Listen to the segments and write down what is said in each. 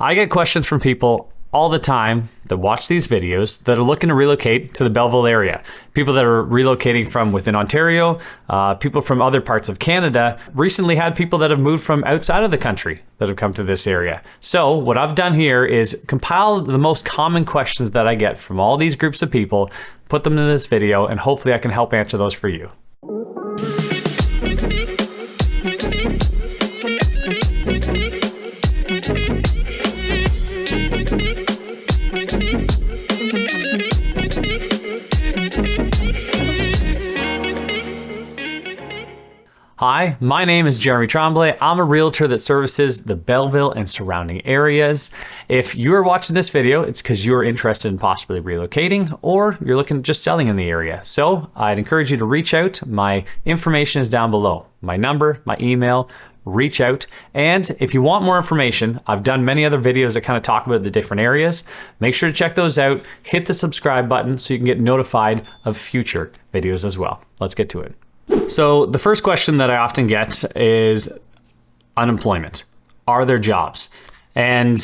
I get questions from people all the time that watch these videos that are looking to relocate to the Belleville area. People that are relocating from within Ontario, people from other parts of Canada. Recently had people that have moved from outside of the country that have come to this area. So what I've done here is compile the most common questions that I get from all these groups of people, put them in this video, and hopefully I can help answer those for you. Hi, my name is Jeremy Tremblay. I'm a realtor that services the Belleville and surrounding areas. If you're watching this video, it's because you're interested in possibly relocating or you're looking at just selling in the area. So I'd encourage you to reach out. My information is down below. My number, my email, reach out. And if you want more information, I've done many other videos that kind of talk about the different areas. Make sure to check those out. Hit the subscribe button so you can get notified of future videos as well. Let's get to it. So the first question that I often get is unemployment. Are there jobs? And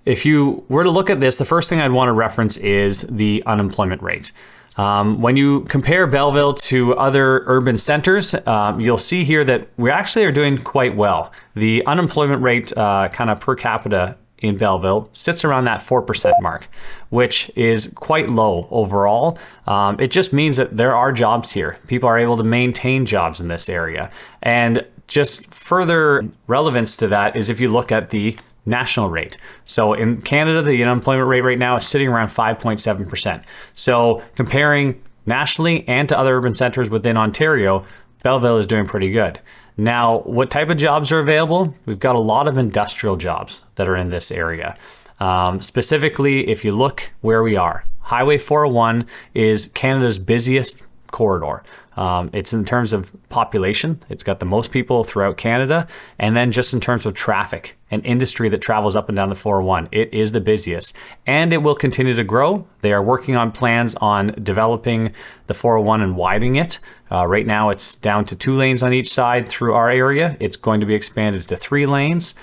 if you were to look at this, the first thing I'd want to reference is the unemployment rate. When you compare Belleville to other urban centers, you'll see here that we actually are doing quite well. The unemployment rate kind of per capita in Belleville sits around that 4% mark, which is quite low overall. It just means that there are jobs here. People are able to maintain jobs in this area. And just further relevance to that is if you look at the national rate. So in Canada, the unemployment rate right now is sitting around 5.7%. So comparing nationally and to other urban centers within Ontario, Belleville is doing pretty good. Now, what type of jobs are available? We've got a lot of industrial jobs that are in this area. Specifically, if you look where we are, Highway 401 is Canada's busiest corridor. It's in terms of population, it's got the most people throughout Canada. And then just in terms of traffic and industry that travels up and down the 401, it is the busiest and it will continue to grow. They are working on plans on developing the 401 and widening it. Right now it's down to 2 lanes on each side through our area. It's going to be expanded to 3 lanes,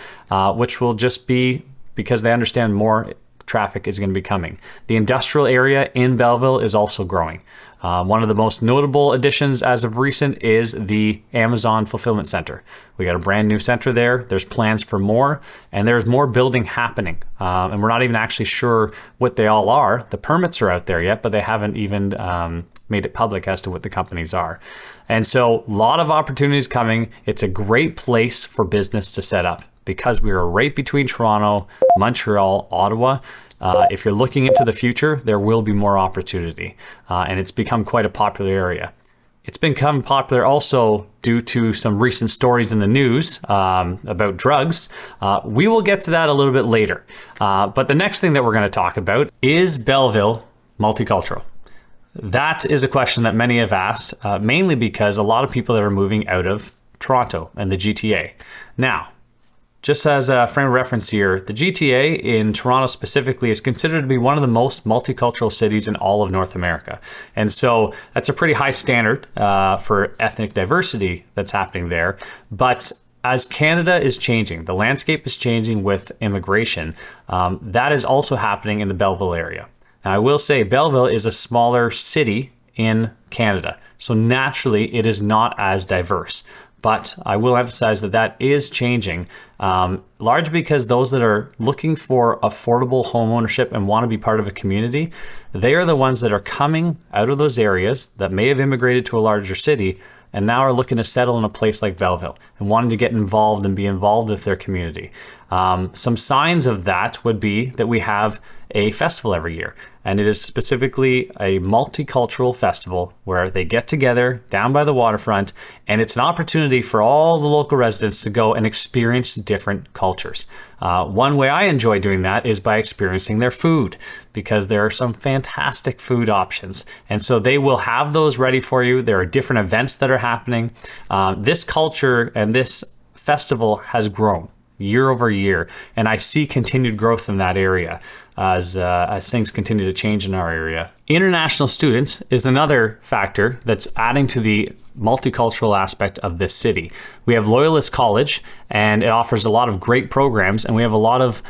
which will just be because they understand more traffic is going to be coming. The industrial area in Belleville is also growing. One of the most notable additions as of recent is the Amazon Fulfillment Center. We got a brand new center there. There's plans for more, and there's more building happening. And we're not even actually sure what they all are. The permits are out there yet, but they haven't even made it public as to what the companies are. And so a lot of opportunities coming. It's a great place for business to set up because we are right between Toronto, Montreal, Ottawa. If you're looking into the future, there will be more opportunity. And it's become quite a popular area. It's become popular also due to some recent stories in the news about drugs. We will get to that a little bit later. But the next thing that we're going to talk about is Belleville Multicultural. That is a question that many have asked, mainly because a lot of people that are moving out of Toronto and the GTA. Now, just as a frame of reference here, the GTA in Toronto specifically is considered to be one of the most multicultural cities in all of North America. And so that's a pretty high standard for ethnic diversity that's happening there. But as Canada is changing, the landscape is changing with immigration, that is also happening in the Belleville area. Now, I will say Belleville is a smaller city in Canada, so naturally it is not as diverse. But I will emphasize that that is changing, largely because those that are looking for affordable home ownership and want to be part of a community, they are the ones that are coming out of those areas that may have immigrated to a larger city and now are looking to settle in a place like Belleville and wanting to get involved and be involved with their community. Some signs of that would be that we have a festival every year, and it is specifically a multicultural festival where they get together down by the waterfront, and it's an opportunity for all the local residents to go and experience different cultures. One way I enjoy doing that is by experiencing their food, because there are some fantastic food options, and so they will have those ready for you. There are different events that are happening. This culture and this festival has grown year over year. And I see continued growth in that area as things continue to change in our area. International students is another factor that's adding to the multicultural aspect of this city. We have Loyalist College, and it offers a lot of great programs, and we have a lot of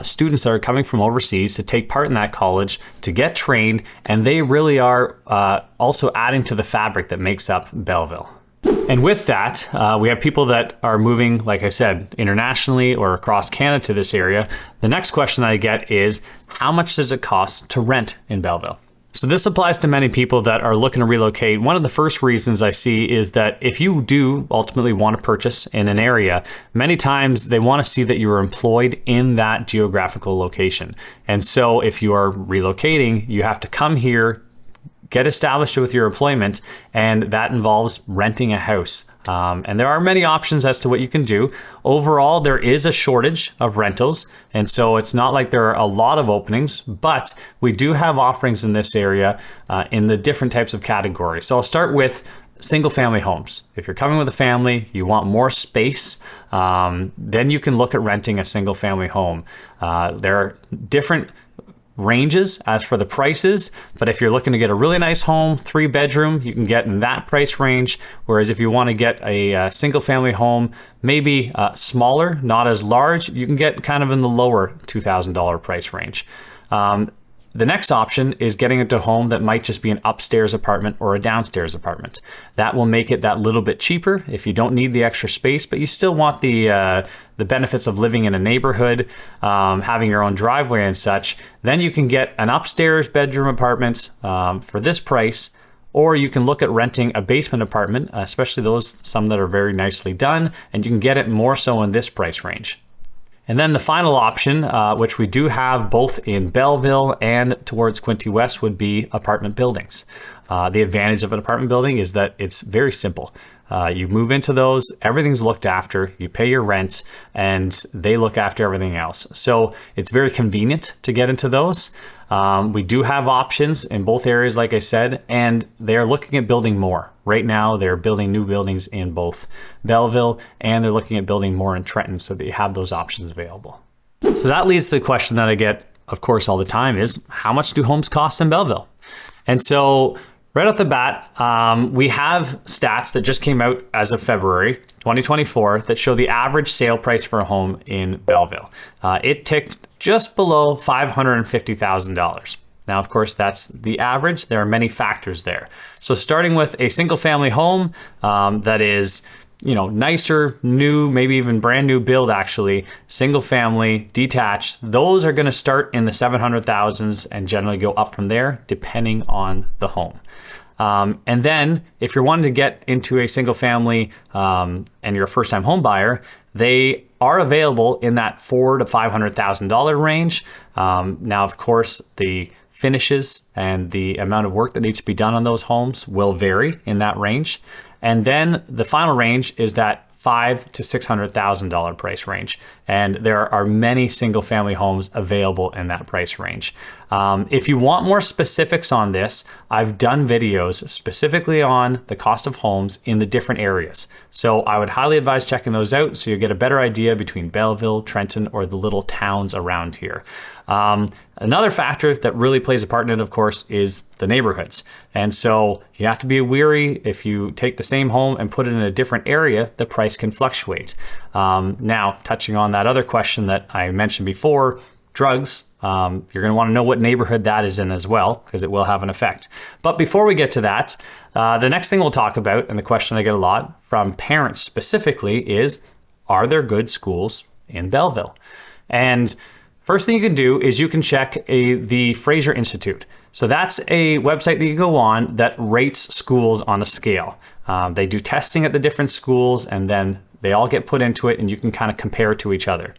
students that are coming from overseas to take part in that college to get trained, and they really are also adding to the fabric that makes up Belleville. And with that, we have people that are moving, like I said, internationally or across Canada to this area. The next question that I get is, how much does it cost to rent in Belleville? So this applies to many people that are looking to relocate. One of the first reasons I see is that if you do ultimately want to purchase in an area, many times they want to see that you are employed in that geographical location. And so if you are relocating, you have to come here, get established with your employment, and that involves renting a house. And there are many options as to what you can do. Overall, there is a shortage of rentals, and so it's not like there are a lot of openings, but we do have offerings in this area in the different types of categories. So I'll start with single family homes. If you're coming with a family, you want more space, then you can look at renting a single family home. There are different ranges as for the prices, but if you're looking to get a really nice home, 3-bedroom, you can get in that price range. Whereas if you want to get a single family home, maybe smaller, not as large, you can get kind of in the lower $2,000 price range. The next option is getting into a home that might just be an upstairs apartment or a downstairs apartment. That will make it that little bit cheaper if you don't need the extra space, but you still want the benefits of living in a neighborhood, having your own driveway and such. Then you can get an upstairs bedroom apartment for this price, or you can look at renting a basement apartment, especially some that are very nicely done, and you can get it more so in this price range. And then the final option, which we do have both in Belleville and towards Quinte West, would be apartment buildings. The advantage of an apartment building is that it's very simple. You move into those, everything's looked after, you pay your rent, and they look after everything else. So it's very convenient to get into those. We do have options in both areas, like I said, and they're looking at building more. Right now, they're building new buildings in both Belleville, and they're looking at building more in Trenton so that you have those options available. So that leads to the question that I get, of course, all the time is, how much do homes cost in Belleville? And so right off the bat, we have stats that just came out as of February 2024 that show the average sale price for a home in Belleville. It ticked just below $550,000. Now, of course, that's the average. There are many factors there. So starting with a single family home that is, nicer, new, maybe even brand new build, actually, single family, detached, those are going to start in the 700,000s and generally go up from there depending on the home. And then if you're wanting to get into a single family and you're a first time home buyer, they are available in that $400,000 to $500,000 range. Now, of course, the finishes and the amount of work that needs to be done on those homes will vary in that range. And then the final range is that $500,000 to $600,000 price range. And there are many single family homes available in that price range. If you want more specifics on this, I've done videos specifically on the cost of homes in the different areas. So I would highly advise checking those out so you get a better idea between Belleville, Trenton, or the little towns around here. Another factor that really plays a part in it, of course, is the neighborhoods. And so you have to be wary. If you take the same home and put it in a different area, the price can fluctuate. Now, touching on that other question that I mentioned before, drugs, you're going to want to know what neighborhood that is in as well, because it will have an effect. But before we get to that, the next thing we'll talk about, and the question I get a lot from parents specifically, is, are there good schools in Belleville? And first thing you can do is you can check the Fraser Institute. So that's a website that you go on that rates schools on a scale. They do testing at the different schools, and then they all get put into it, and you can kind of compare to each other.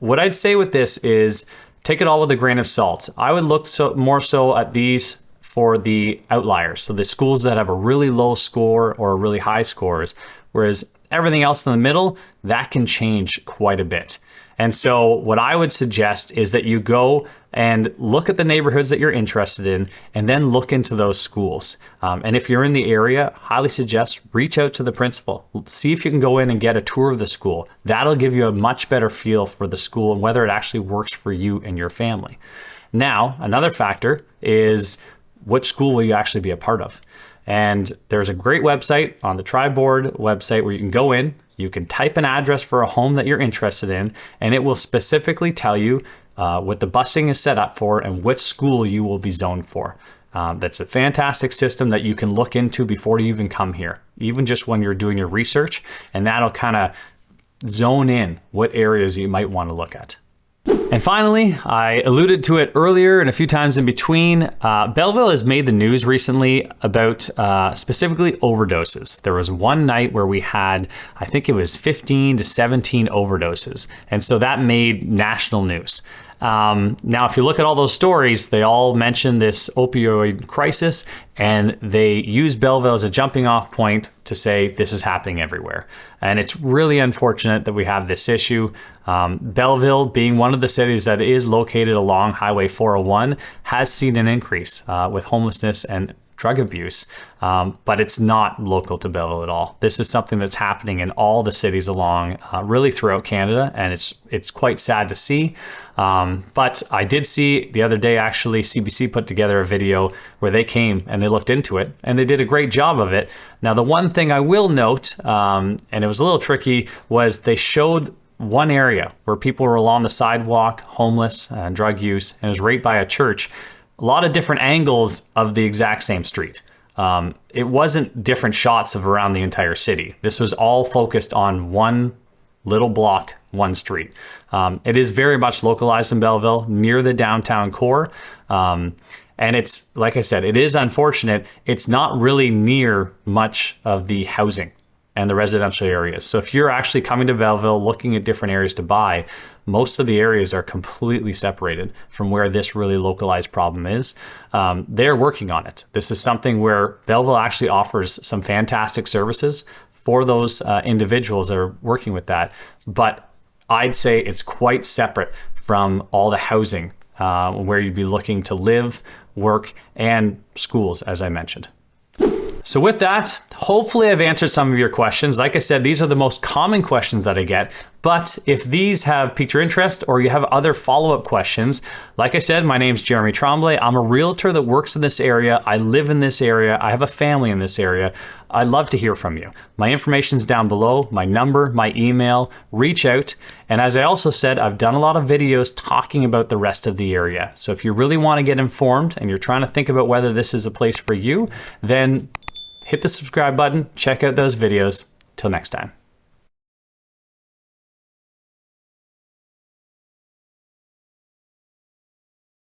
What I'd say with this is take it all with a grain of salt. I would look more so at these for the outliers. So the schools that have a really low score or really high scores, whereas everything else in the middle, that can change quite a bit. And so what I would suggest is that you go and look at the neighborhoods that you're interested in, and then look into those schools. And if you're in the area, highly suggest reach out to the principal. See if you can go in and get a tour of the school. That'll give you a much better feel for the school and whether it actually works for you and your family. Now, another factor is which school will you actually be a part of? And there's a great website on the Tri-Board website where you can go in, you can type an address for a home that you're interested in, and it will specifically tell you what the busing is set up for and which school you will be zoned for. That's a fantastic system that you can look into before you even come here, even just when you're doing your research, and that'll kind of zone in what areas you might want to look at. And finally, I alluded to it earlier and a few times in between, Belleville has made the news recently about specifically overdoses. There was one night where we had, I think it was 15 to 17 overdoses. And so that made national news. Now, if you look at all those stories, they all mention this opioid crisis, and they use Belleville as a jumping off point to say this is happening everywhere. And it's really unfortunate that we have this issue. Belleville, being one of the cities that is located along Highway 401, has seen an increase with homelessness and drug abuse, but it's not local to Belleville at all. This is something that's happening in all the cities along, really throughout Canada, and it's quite sad to see. But I did see the other day, actually, CBC put together a video where they came and they looked into it, and they did a great job of it. Now, the one thing I will note, and it was a little tricky, was they showed one area where people were along the sidewalk, homeless and drug use, and it was right by a church. A lot of different angles of the exact same street. It wasn't different shots of around the entire city. This was all focused on one little block, one street. It is very much localized in Belleville, near the downtown core. And it's, like I said, it is unfortunate. It's not really near much of the housing and the residential areas. So if you're actually coming to Belleville looking at different areas to buy, most of the areas are completely separated from where this really localized problem is. They're working on it. This is something where Belleville actually offers some fantastic services for those individuals that are working with that. But I'd say it's quite separate from all the housing where you'd be looking to live, work, and schools, as I mentioned. So with that, hopefully I've answered some of your questions. Like I said, these are the most common questions that I get. But if these have piqued your interest or you have other follow-up questions, like I said, my name's Jeremy Tremblay. I'm a realtor that works in this area. I live in this area. I have a family in this area. I'd love to hear from you. My information's down below, my number, my email, reach out. And as I also said, I've done a lot of videos talking about the rest of the area. So if you really want to get informed and you're trying to think about whether this is a place for you, then hit the subscribe button, check out those videos. Till next time.